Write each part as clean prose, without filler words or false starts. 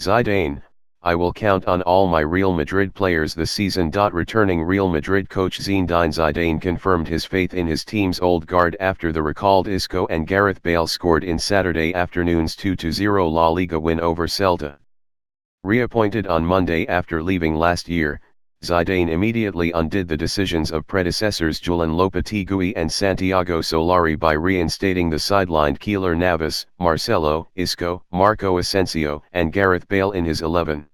Zidane, I will count on all my Real Madrid players this season. Returning Real Madrid coach Zinedine Zidane confirmed his faith in his team's old guard after the recalled Isco and Gareth Bale scored in Saturday afternoon's 2-0 La Liga win over Celta. Reappointed on Monday after leaving last year, Zidane immediately undid the decisions of predecessors Julen Lopetegui and Santiago Solari by reinstating the sidelined Keylor Navas, Marcelo, Isco, Marco Asensio and Gareth Bale in his 11.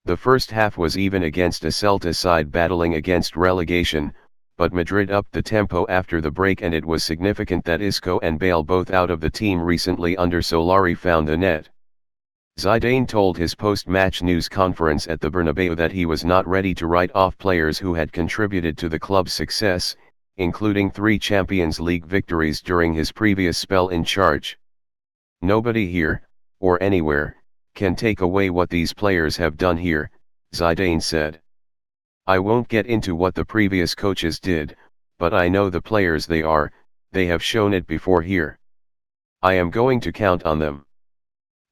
The first half was even against a Celta side battling against relegation, but Madrid upped the tempo after the break, and it was significant that Isco and Bale, both out of the team recently under Solari, found the net. Zidane told his post-match news conference at the Bernabeu that he was not ready to write off players who had contributed to the club's success, including 3 Champions League victories during his previous spell in charge. "Nobody here, or anywhere, can take away what these players have done here," Zidane said. "I won't get into what the previous coaches did, but I know the players they have shown it before here. I am going to count on them.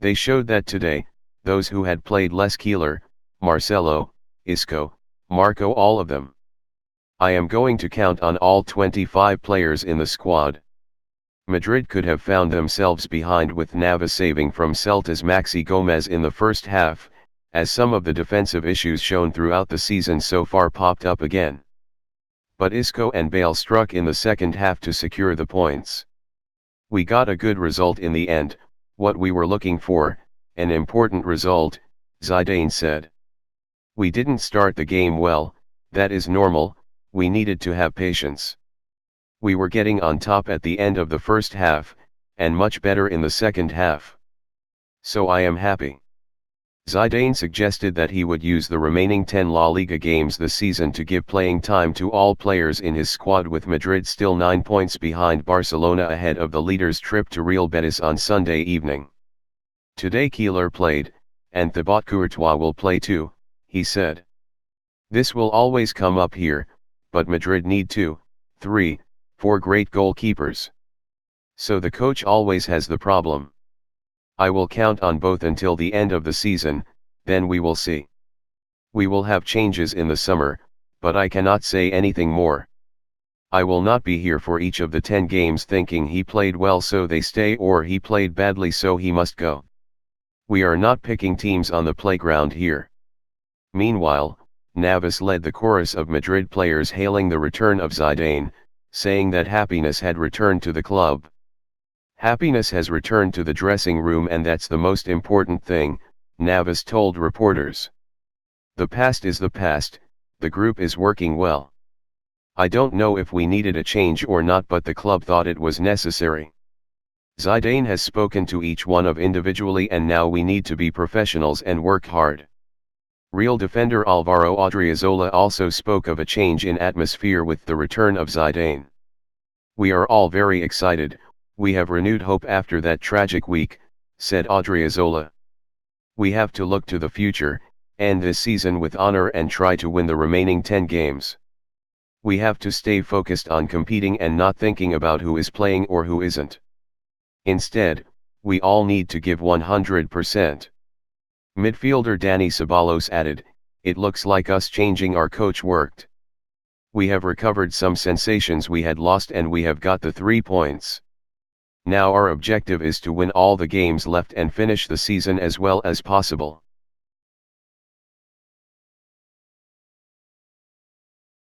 They showed that today, those who had played less: Keylor, Marcelo, Isco, Marco, all of them. I am going to count on all 25 players in the squad." Madrid could have found themselves behind with Navas saving from Celta's Maxi Gomez in the first half, as some of the defensive issues shown throughout the season so far popped up again. But Isco and Bale struck in the second half to secure the points. "We got a good result in the end, what we were looking for, an important result," Zidane said. "We didn't start the game well, that is normal, we needed to have patience. We were getting on top at the end of the first half, and much better in the second half. So I am happy." Zidane suggested that he would use the remaining 10 La Liga games this season to give playing time to all players in his squad, with Madrid still 9 points behind Barcelona ahead of the leaders' trip to Real Betis on Sunday evening. "Today Keylor played, and Thibaut Courtois will play too," he said. "This will always come up here, but Madrid need 2, 3, 4 great goalkeepers. So the coach always has the problem. I will count on both until the end of the season, then we will see. We will have changes in the summer, but I cannot say anything more. I will not be here for each of the 10 games thinking he played well so they stay, or he played badly so he must go. We are not picking teams on the playground here." Meanwhile, Navas led the chorus of Madrid players hailing the return of Zidane, saying that happiness had returned to the club. "Happiness has returned to the dressing room, and that's the most important thing," Navas told reporters. "The past is the past, the group is working well. I don't know if we needed a change or not, but the club thought it was necessary. Zidane has spoken to each one of individually, and now we need to be professionals and work hard." Real defender Alvaro Odriozola also spoke of a change in atmosphere with the return of Zidane. "We are all very excited, we have renewed hope after that tragic week," said Odriozola. "We have to look to the future, end this season with honor and try to win the remaining 10 games. We have to stay focused on competing and not thinking about who is playing or who isn't. Instead, we all need to give 100%. Midfielder Dani Ceballos added, "It looks like us changing our coach worked. We have recovered some sensations we had lost, and we have got the 3 points. Now our objective is to win all the games left and finish the season as well as possible."